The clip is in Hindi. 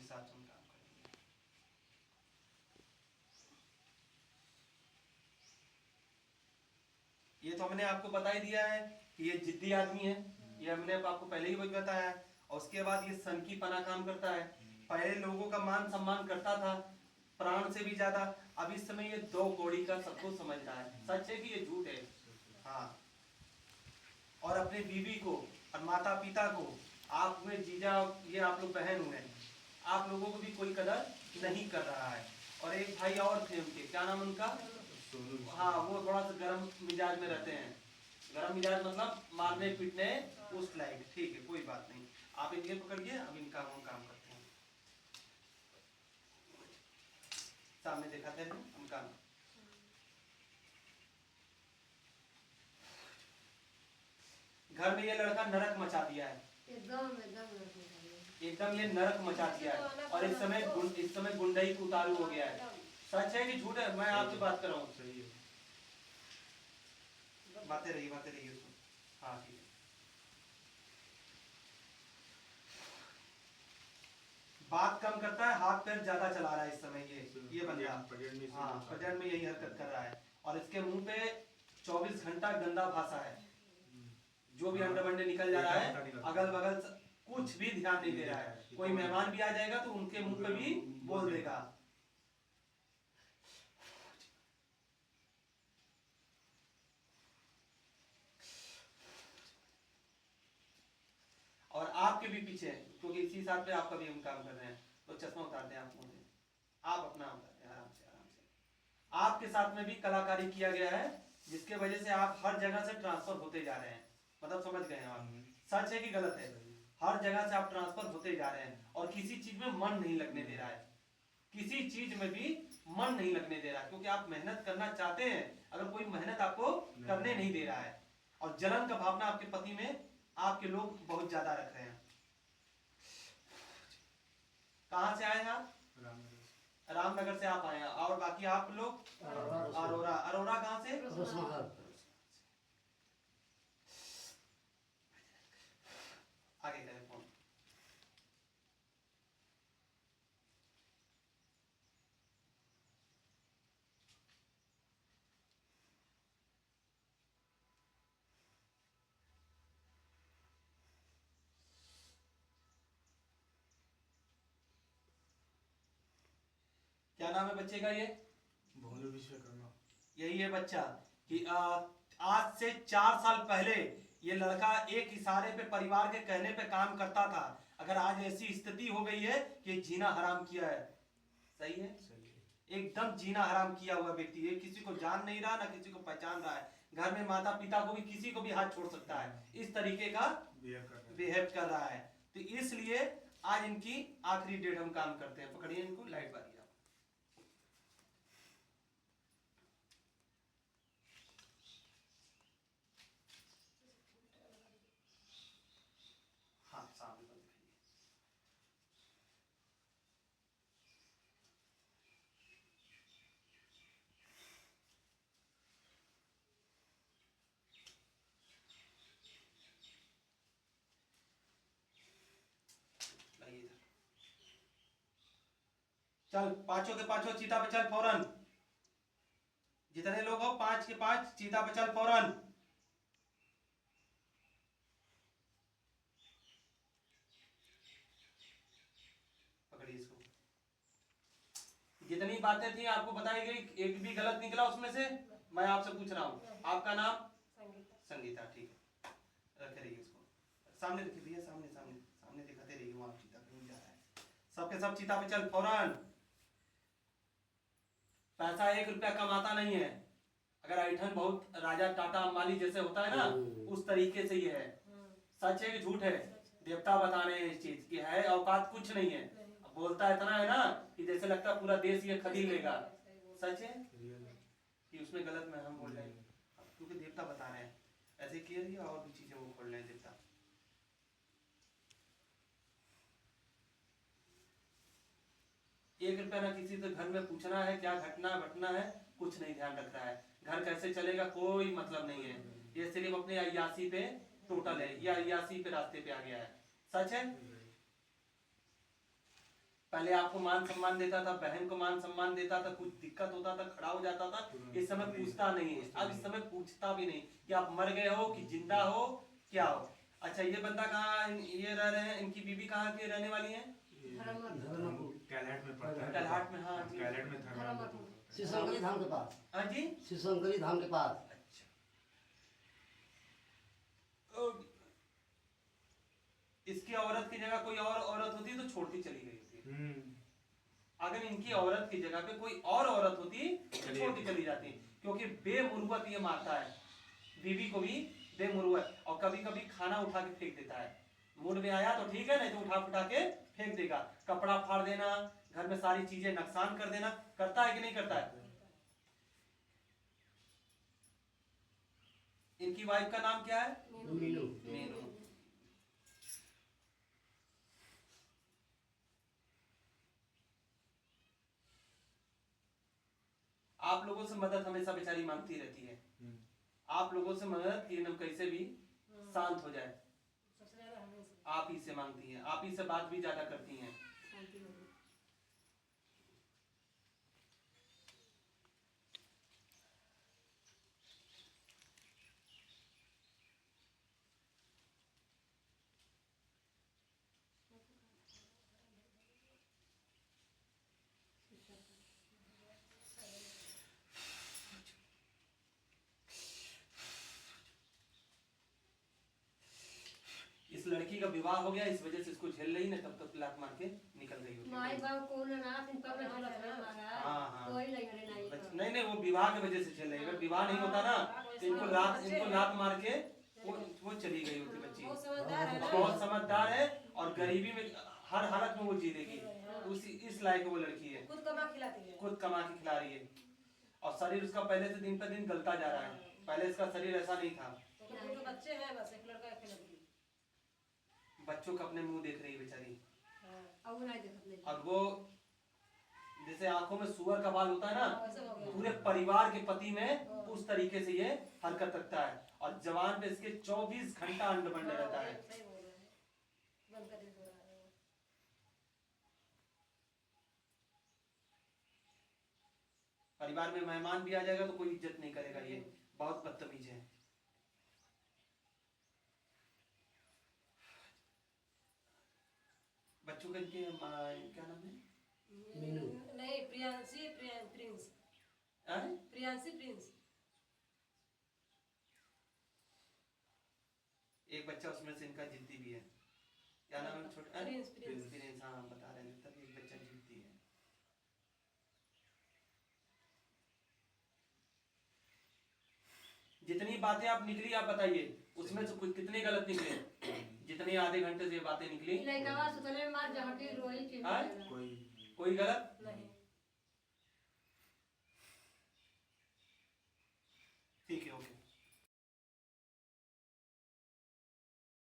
हिसाब से हम काम करेंगे। ये तो हमने आपको बता ही दिया है कि ये जिद्दी आदमी है, ये हमने आपको पहले ही वही बताया है। और उसके बाद ये सनकी पना काम करता है, पहले लोगों का मान सम्मान करता था प्राण से भी ज्यादा, अब इस समय ये दो कौड़ी का सबको समझता है। सच है कि ये झूठ है? हाँ। और अपने बीवी को और माता पिता को, आप में जीजा, ये आप लोग बहन हुए, आप लोगों को भी कोई कदर नहीं कर रहा है। और एक भाई और थे उनके, क्या नाम उनका? हाँ, वो थोड़ा सा गर्म मिजाज में रहते हैं। गर्म मिजाज मतलब मारने पीटने उस लायक। ठीक है, कोई बात नहीं, आप इनके पकड़िए, अब इनका हम काम करते हैं। सामने दिखाते हैं हम काम। घर में ये लड़का नरक मचा दिया है, एकदम ये नरक मचा दिया है। और इस समय गुंडई को उतारू हो गया है। सच है कि झूठ है? मैं आपसे बात कर रहा हूँ। सही है, बातें रही उसको। हाँ ठीक है। बात कम करता है, हाथ पैर ज्यादा चला रहा है इस समय ये बंदा। हाँ, पजन में यही हरकत कर रहा है। और इसके मुंह पे 24 घंटा गंदा भाषा है, जो भी अंडे बंडे निकल जा रहा है, अगल बगल कुछ भी ध्यान नहीं दे रहा है। कोई मेहमान भी आ जाएगा तो उनके मुंह पे भी बोल देगा। और आपके भी पीछे, क्योंकि इसी साथ पे आपका भी हम काम कर रहे हैं, तो चश्मा उतारते हैं आप मुंह से, आप अपना उतारते हैं आराम से आराम से। आपके साथ में भी कलाकारी किया गया है, जिसके वजह से आप हर जगह से ट्रांसफर होते जा रहे हैं। मतलब समझ गए हैं आप? सच है कि गलत है? हर जगह से आप ट्रांसफर होते जा रहे हैं और किसी चीज में मन नहीं लगने दे रहा है, किसी चीज में भी मन नहीं लगने दे रहा है, क्योंकि आप मेहनत करना चाहते हैं, अगर कोई मेहनत आपको करने नहीं दे रहा है। और जलन का भावना आपके पति में आपके लोग बहुत ज्यादा रख रहे हैं। कहां से आए हैं आप? रामनगर से आप आए हैं। और बाकी आप लोग? अरोरा। अरोरा कहां से? आगे करें फोन। क्या नाम है बच्चे का? ये भोलू विश्वकर्मा। यही है बच्चा कि आज से 4 साल पहले ये लड़का एक इशारे पे, परिवार के कहने पे काम करता था। अगर आज ऐसी स्थिति हो गई है कि जीना हराम किया है। सही है? सही है। एकदम जीना हराम किया हुआ व्यक्ति, ये किसी को जान नहीं रहा, ना किसी को पहचान रहा है। घर में माता पिता को भी, किसी को भी हाथ छोड़ सकता है, इस तरीके का बिहेव कर रहा है। तो इसलिए आज इनकी आखिरी डेट हम काम करते हैं। पकड़िए इनको, लाइट बारी। हाँ, सामने पर दिखाइए। लाइए इधर। चल, पांचों के पांचों चीता पे चल फौरन। जितने लोग हो, 5 के 5 चीता पे चल फौरन। पकड़िए इसको। जितनी बातें थी आपको बताई गई, एक भी गलत निकला उसमें से? मैं आपसे पूछ रहा हूँ, आपका नाम? संगीता। ठीक है, रखे रहिए इसको। सामने रखिए भैया, सामने सामने सामने दिखाते रहिए। वहां चीता पे नहीं जा रहा है। सबके सब चीता पे चल फौरन। पैसा 1 रुपया कमाता नहीं है। अगर ऐठन बहुत राजा टाटा अंबानी जैसे होता है ना, उस तरीके से ये है। सच है कि झूठ है? देवता बता रहे हैं इस चीज की, है औकात कुछ नहीं है। अब बोलता इतना है ना कि जैसे लगता है पूरा देश ये खरीद लेगा। सच है कि उसमें गलत में हम बोल रहे हैं? क्योंकि देवता बता रहे हैं ऐसे किया, और भी चीजें वो खोल रहे हैं देवता। 1 रुपया ना किसी से घर में पूछना है, क्या घटना घटना है, कुछ नहीं ध्यान रख रहा है। घर कैसे चलेगा कोई मतलब नहीं है। ये सिर्फ अपने अय्यासी पे टोटल है, या अय्यासी पे रास्ते पे आ गया है। सच है? पहले आपको मान सम्मान देता था, बहन को मान सम्मान देता था, कुछ दिक्कत होता था खड़ा हो जाता था। इस समय पूछता नहीं है, अब इस समय पूछता भी नहीं कि आप मर गए हो कि जिंदा हो, क्या हो। अच्छा ये बंदा कहाँ ये रह रहे हैं, इनकी बीवी कहाँ की रहने वाली है? कैलाट में पड़ता है। कैलाट में, हाँ जी। कैलाट में धर्मपुर। शिवशंकरी धाम के पास। हाँ जी। शिवशंकरी धाम के पास। अच्छा तो इसकी औरत की जगह कोई और औरत होती तो छोड़ती चली गई होती। अगर इनकी औरत की जगह पे कोई और औरत होती तो छोड़ती चली जाती, क्योंकि बेमुरुवत ये मारता है, बीवी को भी बेमुरुवत। और कभी कभी खाना उठा के फेंक देता है, मूड में आया तो ठीक है, नहीं तो उठा फुटा के फेंक देगा। कपड़ा फाड़ देना, घर में सारी चीजें नुकसान कर देना, करता है कि नहीं करता है? इनकी वाइफ का नाम क्या है? मीनू। मीनू। आप लोगों से मदद हमेशा बेचारी मांगती रहती है, आप लोगों से मदद कि हम कैसे भी शांत हो जाए, आप ही से मांगती हैं, आप ही से बात भी ज्यादा करती हैं। इस लड़की का विवाह हो गया, इस वजह से इसको झेल रही, ना तब तक लात मार के निकल गई होती। माई बाप को ना इन पर ना चला था हमारा। हाँ, हाँ। कोई नहीं करे नहीं। नहीं नहीं, वो विवाह की वजह से झेल रही है। अगर विवाह नहीं होता ना तो इनको लात मार के वो चली गई होती बच्ची। बहुत समझदार है ना। बहुत समझदार है और गरीबी में हर हालत में वो जी लेगी, उसी इस लायक वो लड़की है। खुद कमा खिलाती है। खुद कमा के खिला रही है और शरीर उसका पहले से दिन पर दिन गलता जा रहा है। पहले इसका शरीर ऐसा नहीं था। तो बच्चे हैं, बस एक लड़का एक लड़की। बच्चों का अपने मुंह देख रही है बेचारी। अब नहीं देखत नहीं। और वो जैसे आंखों में सुअर का बाल होता है ना, वैसे हो गया। पूरे परिवार के पति में उस तरीके से ये हरकत रखता है। और जवान पे इसके 24 घंटा अंड बंड रहता है। सही बोल रहे हैं। बंद कर दे बोल रहा है। परिवार में मेहमान भी आ जाएगा तो कोई इज्जत नहीं करेगा, ये बहुत बदतमीज है। बच्चों का इनके क्या नाम है? मीनू। नहीं, प्रियांशी प्रिंस। हैं? प्रियांशी प्रिंस। एक बच्चा उसमें से इनका जिद्दी भी है। क्या नाम है छोटा? प्रिंस। प्रिंस, हाँ बता रहे हैं, तभी एक बच्चा जिद्दी है। जितनी बातें आप निकली आप बताइए, उसमें से कुछ कितने गलत निकले? जितने आधे घंटे से ये बातें निकली, लड़का सुतले में मार जहटी रोई की। हाँ? कोई गलत नहीं। ठीक है, ओके।